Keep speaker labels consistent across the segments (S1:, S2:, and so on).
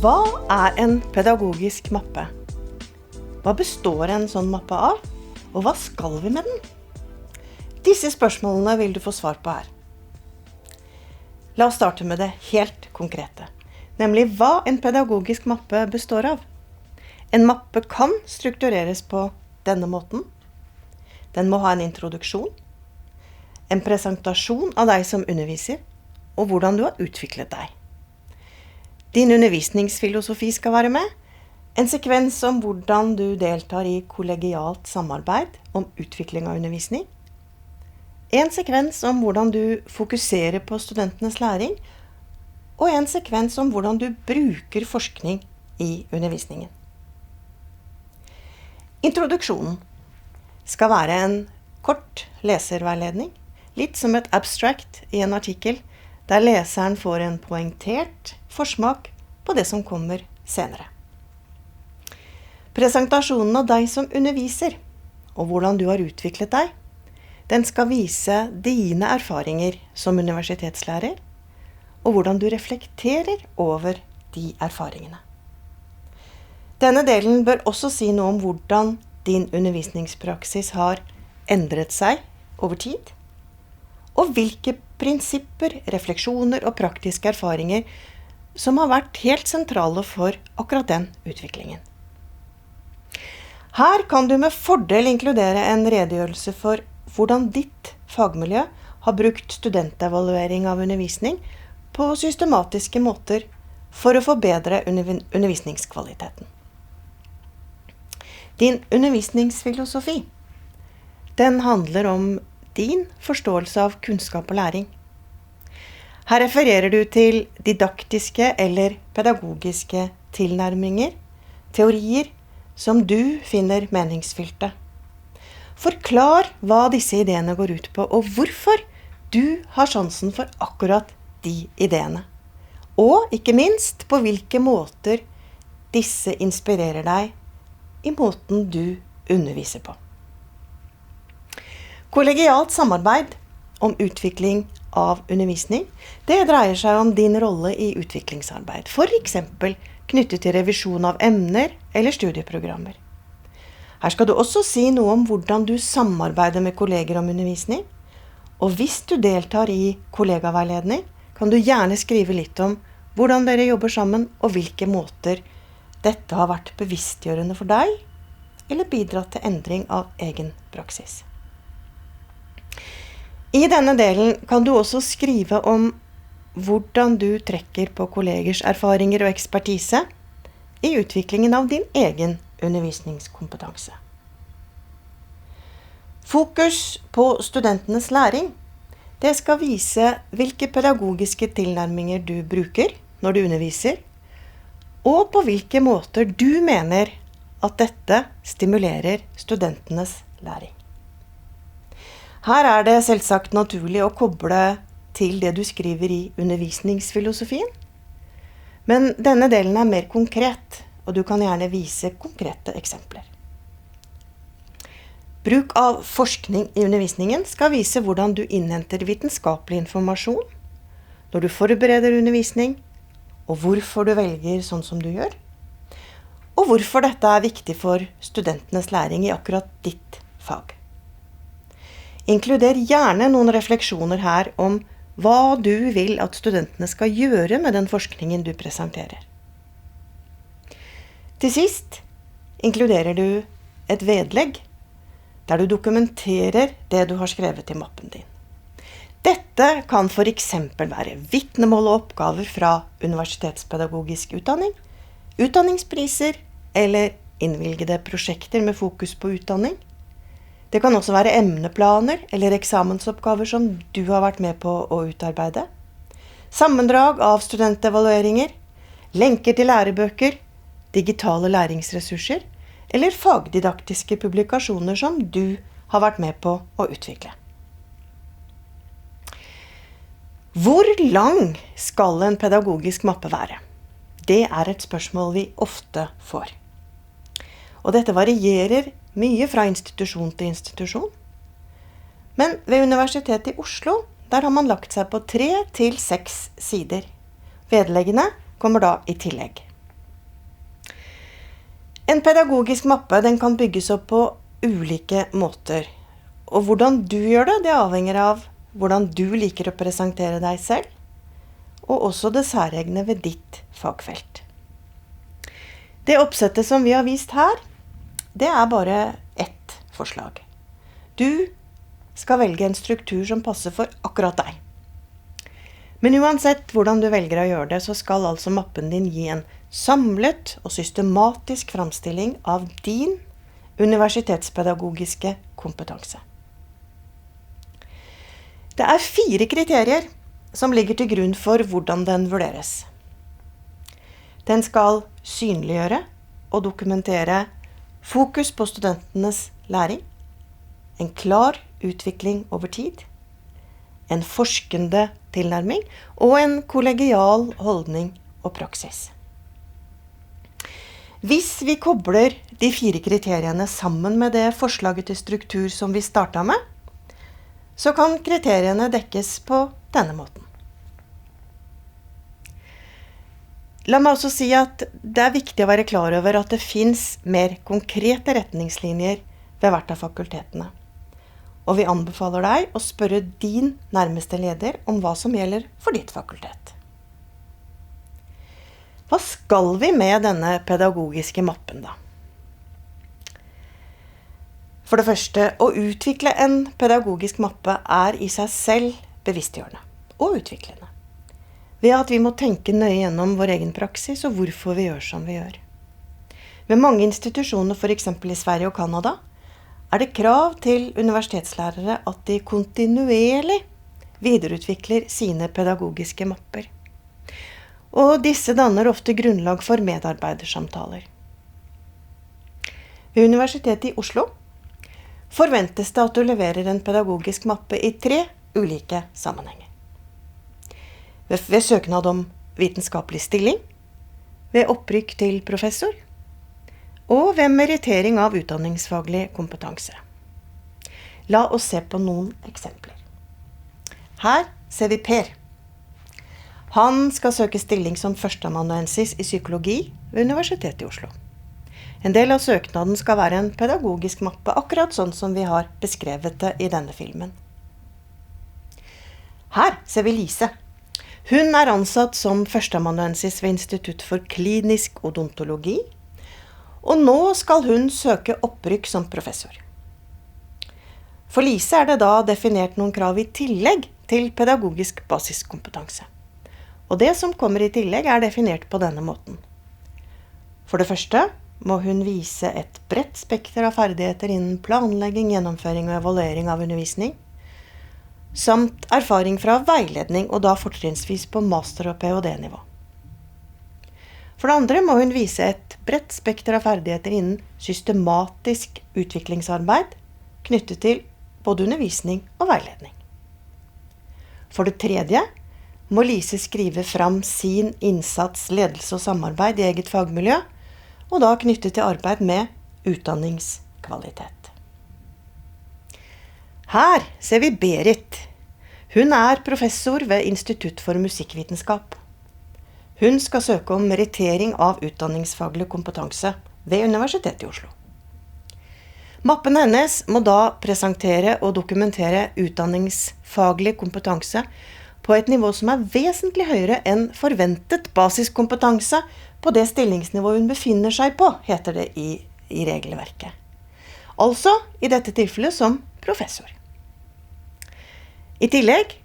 S1: Hva er en pedagogisk mappe? Hva består en sånn mappe av? Og hva skal vi med den? Disse spørsmålene vil du få svar på her. La oss starte med det helt konkrete, nemlig hva en pedagogisk mappe består av. En mappe kan struktureres på denne måten. Den må ha en introduksjon, en presentasjon av deg som underviser, og hvordan du har utviklet deg. Din undervisningsfilosofi skal være med, en sekvens om hvordan du deltar i kollegialt samarbeid om utvikling av undervisning, en sekvens om hvordan du fokuserer på studentenes læring, og en sekvens om hvordan du bruker forskning i undervisningen. Introduksjonen skal være en kort leserveiledning, litt som et abstract i en artikkel, der leseren får en poengtert forsmak på det som kommer senere. Presentasjonen av deg som underviser, og hvordan du har utviklet deg, den skal vise dine erfaringer som universitetslærer, og hvordan du reflekterer over de erfaringene. Denne delen bør også si noe om hvordan din undervisningspraksis har endret seg over tid, og hvilke prinsipper, refleksjoner og praktiske erfaringer som har vært helt sentrale for akkurat den utviklingen. Her kan du med fordel inkludere en redegjørelse for hvordan ditt fagmiljø har brukt studentevaluering av undervisning på systematiske måter for å forbedre undervisningskvaliteten. Din undervisningsfilosofi, den handler om din forståelse av kunnskap og læring. Her refererer du til didaktiske eller pedagogiske tilnærminger, teorier som du finner meningsfylte. Forklar hva disse ideene går ut på, og hvorfor du har sjansen for akkurat de ideene. Og ikke minst på hvilke måter disse inspirerer deg i måten du underviser på. Kollegialt samarbeid om utvikling av undervisning, det dreier seg om din rolle i utviklingsarbeid, for eksempel knyttet til revisjon av emner eller studieprogrammer. Her skal du også si noe om hvordan du samarbeider med kolleger om undervisning, og hvis du deltar i kollegaveiledning, kan du gjerne skrive litt om hvordan dere jobber sammen, og hvilke måter dette har vært bevisstgjørende for deg, eller bidratt til endring av egen praksis. I denne delen kan du også skrive om hvordan du trekker på kollegers erfaringer og ekspertise i utviklingen av din egen undervisningskompetanse. Fokus på studentenes læring, det skal vise hvilke pedagogiske tilnærminger du bruker når du underviser, og på hvilke måter du mener at dette stimulerer studentenes læring. Her er det selvsagt naturlig å koble til det du skriver i undervisningsfilosofien, men denne delen er mer konkret, og du kan gjerne vise konkrete eksempler. Bruk av forskning i undervisningen skal vise hvordan du innhenter vitenskapelig informasjon når du forbereder undervisning, og hvorfor du velger sånn som du gjør, og hvorfor dette er viktig for studentenes læring i akkurat ditt fag. Inkluder gjerne noen refleksjoner her om hva du vil at studentene skal gjøre med den forskningen du presenterer. Til sist inkluderer du et vedlegg der du dokumenterer det du har skrevet i mappen din. Dette kan for eksempel være vitnemål og oppgaver fra universitetspedagogisk utdanning, utdanningspriser eller innvilgede prosjekter med fokus på utdanning. Det kan også være emneplaner eller eksamensoppgaver som du har vært med på å utarbeide. Sammendrag av studentevalueringer, lenker til lærebøker, digitale læringsressurser eller fagdidaktiske publikasjoner som du har vært med på å utvikle. Hvor lang skal en pedagogisk mappe være? Det er et spørsmål vi ofte får. Og dette varierer mye fra institusjon til institusjon. Men ved Universitetet i Oslo, der har man lagt seg på 3 til 6 sider. Vedleggene kommer da i tillegg. En pedagogisk mappe den kan bygges opp på ulike måter. Og hvordan du gjør det, det avhenger av hvordan du liker å presentere deg selv, og også det særegne ved ditt fagfelt. Det oppsettet som vi har vist her, det er bare ett forslag. Du skal velge en struktur som passer for akkurat deg. Men uansett hvordan du velger å gjøre det, så skal altså mappen din gi en samlet og systematisk framstilling av din universitetspedagogiske kompetanse. Det er 4 kriterier som ligger til grunn for hvordan den vurderes. Den skal synliggjøre og dokumentere fokus på studentenes læring, en klar utvikling over tid, en forskende tilnærming og en kollegial holdning og praksis. Hvis vi kobler de 4 kriteriene sammen med det forslaget til struktur som vi startet med, så kan kriteriene dekkes på denne måten. La meg også si at det er viktig å være klar over at det finnes mer konkrete retningslinjer ved hvert av fakultetene. Og vi anbefaler deg å spørre din nærmeste leder om hva som gjelder for ditt fakultet. Hva skal vi med denne pedagogiske mappen da? For det første, å utvikle en pedagogisk mappe er i seg selv bevisstgjørende og utviklende. Ved at vi må tenke nøye gjennom vår egen praksis og hvorfor vi gjør som vi gjør. Ved mange institusjoner, for eksempel i Sverige og Kanada, er det krav til universitetslærere at de kontinuerlig videreutvikler sine pedagogiske mapper. Og disse danner ofte grunnlag for medarbeidersamtaler. Ved Universitetet i Oslo forventes det at du leverer en pedagogisk mappe i 3 ulike sammenhenger. Ved søknad om vitenskapelig stilling, ved opprykk til professor, og ved merittering av utdanningsfaglig kompetanse. La oss se på noen eksempler. Her ser vi Per. Han skal søke stilling som førsteamanuensis i psykologi ved Universitetet i Oslo. En del av søknaden skal være en pedagogisk mappe, akkurat sånn som vi har beskrevet det i denne filmen. Her ser vi Lise. Hun er ansatt som førsteamanuensis ved Institutt for klinisk odontologi, og nå skal hun søke opprykk som professor. For Lise er det da definert noen krav i tillegg til pedagogisk basiskompetanse. Og det som kommer i tillegg er definert på denne måten. For det første må hun vise et bredt spekter av ferdigheter innen planlegging, gjennomføring og evaluering av undervisning, samt erfaring fra veiledning, og da fortrinnsvis på master- og PhD-nivå. For det andre må hun vise et bredt spekter av ferdigheter innen systematisk utviklingsarbeid knyttet til både undervisning og veiledning. For det tredje må Lise skrive fram sin innsats, ledelse og samarbeid i eget fagmiljø, og da knyttet til arbeid med utdanningskvalitet. Her ser vi Berit. Hun er professor ved Institutt for musikkvitenskap. Hun skal søke om merittering av utdanningsfaglig kompetanse ved Universitetet i Oslo. Mappen hennes må da presentere og dokumentere utdanningsfaglig kompetanse på et nivå som er vesentlig høyere enn forventet basiskompetanse på det stillingsnivået hun befinner seg på, heter det i regelverket. Altså, i dette tilfellet som professor. I tillegg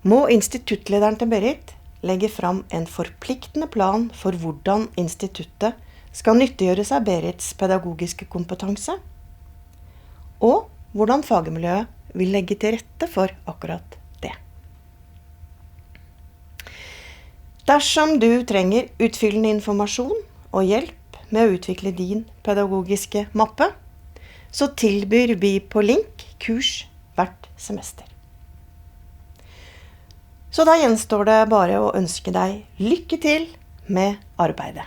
S1: må instituttlederen til Berit legge fram en forpliktende plan for hvordan instituttet skal nyttiggjøre seg Berits pedagogiske kompetanse, og hvordan fagmiljøet vil legge til rette for akkurat det. Dersom du trenger utfyllende informasjon og hjelp med å utvikle din pedagogiske mappe, så tilbyr vi på Link kurs hvert semester. Så da gjenstår det bare å ønske deg lykke til med arbeidet.